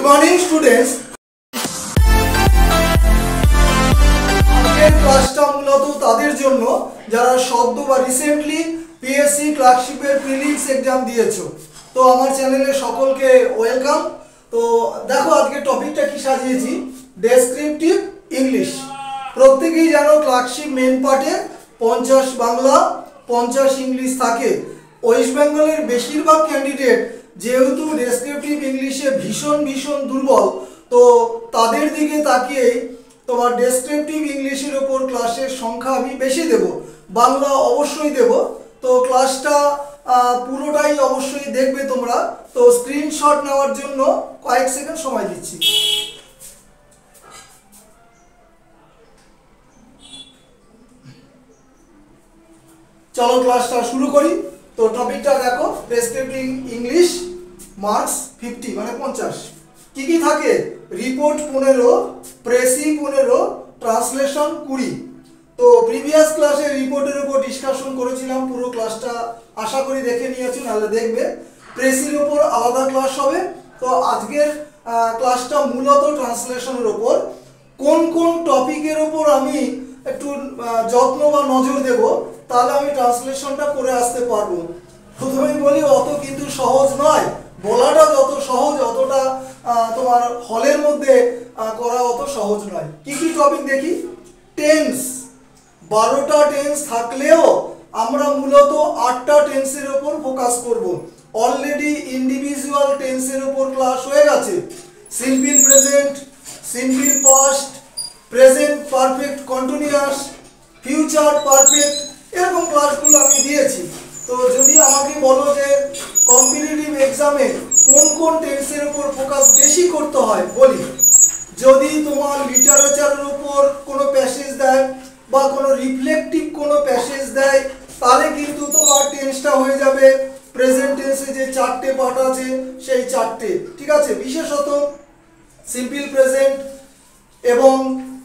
Morning students, আজকের ক্লাসটা মূলত তাদের জন্য যারা সদ্য বা রিসেন্টলি পিএসসি ক্লার্কশিপের প্রিলিমস এক্সাম দিয়েছো। তো আমার চ্যানেলে সকলকে ওয়েলকাম। তো দেখো আজকে টপিকটা কি সাজিয়েছি, ডেসক্রিপটিভ ইংলিশ। প্রত্যেকেই জানো ক্লার্কশিপ মেন পার্টে 50 বাংলা 50 ইংলিশ থাকে। ওয়েস্ট বেঙ্গলের বেশিরভাগ ক্যান্ডিডেট যেহেতু ডেসক্রিপটিভ ইংলিশে ভীষণ দুর্বল, তো তাদের দিকে তাকিয়ে তোমার ডেসক্রিপটিভ ইংলিশের ওপর ক্লাসের সংখ্যা আমি বেশি দেব, বাংলা অবশ্যই দেব। তো ক্লাসটা পুরোটাই অবশ্যই দেখবে তোমরা। তো স্ক্রিনশট নেওয়ার জন্য কয়েক সেকেন্ড সময় দিচ্ছি। চলো ক্লাসটা শুরু করি। তো টপিকটা দেখো, ডেসক্রিপটিভ ইংলিশ, মার্কস 50 মানে 50। কি কি থাকে? Report 15, precis 15, translation 20। তো প্রিভিয়াস ক্লাসে রিপোর্টের উপর ডিসকাশন করেছিলাম, পুরো ক্লাসটা আশা করি দেখে নিয়েছো, নাহলে দেখবে। প্রেসির উপর আলাদা ক্লাস হবে। তো আজকের ক্লাসটা মূলত ট্রান্সলেশনের উপর। কোন কোন টপিকের উপর আমি একটু যত্ন বা নজর দেব, তাহলে আমি ট্রান্সলেশনটা করে আসতে পারবো। প্রথমেই বলি, অত কিন্তু সহজ নয়। বলাটা যত সহজ, অতটা তোমার হলের মধ্যে করা অত সহজ নয়। কি কি টপিক দেখি? টেন্স, 12টা টেন্স থাকলেও আমরা মূলত 8টা টেন্সের উপর ফোকাস করব। অলরেডি ইন্ডিভিজুয়াল টেন্সের উপর ক্লাস হয়ে গেছে। Simple present, simple past, present perfect continuous, future perfect, এরকম ক্লাসগুলো আমি দিয়েছি। তো যদি আমাকে বলো যে কম্পিটিটিভ এক্সামে কোন কোন টেন্সের উপর ফোকাস বেশি করতে হয়, বলি। যদি তোমার লিটারেচারের উপর কোনো প্যাসেজ দেয় বা কোনো রিফ্লেকটিভ কোনো প্যাসেজ দেয়, তাহলে কিন্তু তোমার টেন্সটা হয়ে যাবে প্রেজেন্ট টেন্সে যে 4টে পার্ট আছে সেই 4টে, ঠিক আছে। বিশেষত সিম্পল প্রেজেন্ট এবং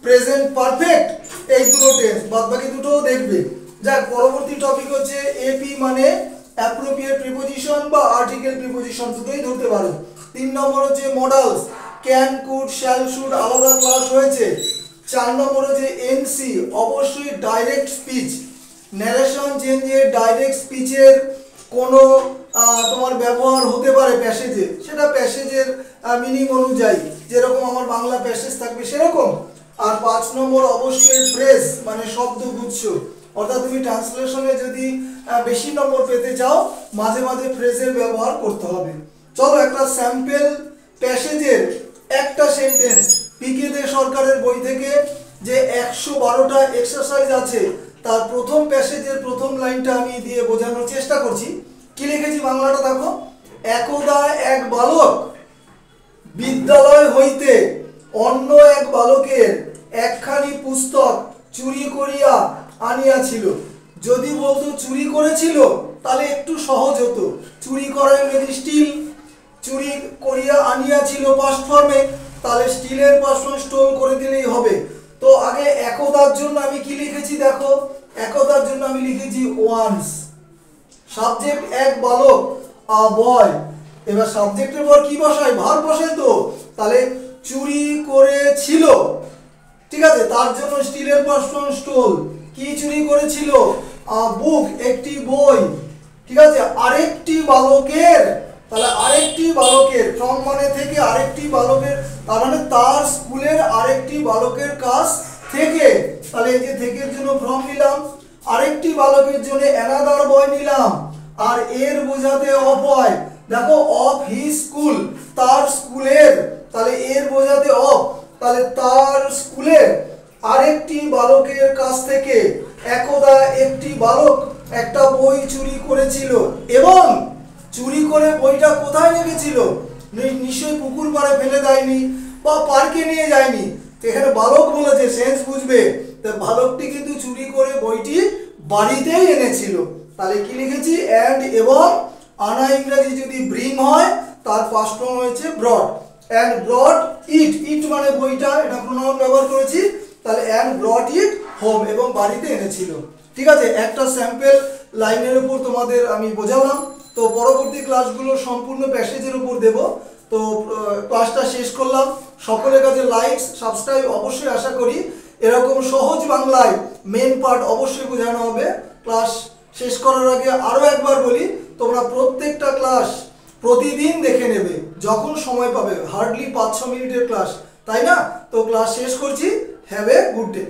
প্রেজেন্ট পারফেক্ট, এই দুটো টেন্স, বাদ বাকি দুটোও দেখবে। যাক, পরবর্তী টপিক হচ্ছে এপি মানে অ্যাপ্রোপ্রিয়েট প্রিপোজিশন বা আর্টিকেল প্রিপোজিশন, দুটোই ধরতে পারো। 3 নম্বর হচ্ছে modals, can, could, shall, should, আলাদা ক্লাস হয়েছে। 4 নম্বর হচ্ছে এনসি, অবশ্যই ডাইরেক্ট স্পিচ, ন্যারেশন চেঞ্জে ডাইরেক্ট স্পিচের কোনো তোমার ব্যবহার হতে পারে প্যাসেজে, সেটা প্যাসেজের মিনিং অনুযায়ী, যেরকম আমার বাংলা প্যাসেজ থাকবে সেরকম। আর 5 নম্বর অবশ্যই ফ্রেজ মানে শব্দগুচ্ছ, অর্থাৎ তুমি ট্রান্সলেশনে যদি বেশি নম্বর পেতে চাও, মাঝে মাঝে ফ্রেজের ব্যবহার করতে হবে। চলো একটা স্যাম্পল প্যাসেজের একটা সেন্টেন্স, পিকে দে সরকারের বই থেকে যে 112টা এক্সারসাইজ আছে, তার প্রথম প্যাসেজের প্রথম লাইনটা আমি দিয়ে বোঝানোর চেষ্টা করছি। কি লিখেছি বাংলাটা দেখো। একদা এক বালক বিদ্যালয় হইতে অন্য এক বালকের একখানি পুস্তক চুরি করিয়া আনিয়াছিল। যদি বলতো চুরি করেছিল, তাহলে একটু সহজ হতো। চুরি করা ইংরেজি স্টিল, চুরি করিয়া আনিয়াছিল পাস্ট ফর্মে, তাহলে স্টিলের পাস্ট ফর্ম স্টোল করে দিলেই হবে। তো আগে একদার জন্য আমি কি লিখেছি দেখো, একদার জন্য আমি লিখেছি ওয়ান্স। সাবজেক্ট এক বালক, আ বয়। এবার সাবজেক্টের পর কি বসাই? ভার্ব বসাই। তো তাহলে চুরি করেছিল, ঠিক আছে, তার জন্য স্টিলের পাস্ট ফর্ম স্টোল। কি চুরি করেছিল? বুক, একটি বই, ঠিক আছে। আরেকটি বালকের, তাহলে আরেকটি বালকের, ফ্রম মানে থেকে, আরেকটি বালকের, তার মানে তার স্কুলের আরেকটি বালকের কাছ থেকে, তাহলে এই যে থেকের জন্য ফ্রম নিলাম, আরেকটি বালকের জন্য অ্যানাদার বয় নিলাম, আর এর বোঝাতে অফ হয়। দেখো অফ হিজ স্কুল, তার স্কুলের, তাহলে এর বোঝাতে অফ, তাহলে তার স্কুলের আরেকটি বালকের কাছ থেকে একদা একটি বালক একটা বই চুরি করেছিল, এবং চুরি করে বইটা কোথায় রেখেছিল? নিশ্চয়ই পুকুর পাড়ে ফেলে দেয়নি বা পার্কে নিয়ে যায়নি। এখানে বালক বলেছে, সেন্স বুঝবে। বালকটি কিন্তু চুরি করে বইটি বাড়িতেই এনেছিল। তাহলে কি লিখেছি? অ্যান্ড, এবং। আনা ইংরেজি যদি ব্রিং হয়, তার পাস্ট ফর্ম হয়েছে ব্রট। অ্যান্ড ব্রট ইট, ইট মানে বইটা, এটা প্রোনাউন ব্যবহার করেছি। তাহলে অ্যান্ড ব্রট ইট হোম, এবং বাড়িতে এনেছিল, ঠিক আছে। একটা স্যাম্পল লাইনের উপর তোমাদের আমি বোঝালাম। তো পরবর্তী ক্লাসগুলো সম্পূর্ণ প্যাসেজের উপর দেব। তো ক্লাসটা শেষ করলাম। সকলের কাছে লাইক সাবস্ক্রাইব অবশ্যই আশা করি। এরকম সহজ বাংলায় মেন পার্ট অবশ্যই বোঝানো হবে। ক্লাস শেষ করার আগে আরও একবার বলি, তোমরা প্রত্যেকটা ক্লাস প্রতিদিন দেখে নেবে যখন সময় পাবে। হার্ডলি 5-6 মিনিটের ক্লাস, তাই না? তো ক্লাস শেষ করছি। Have a good day.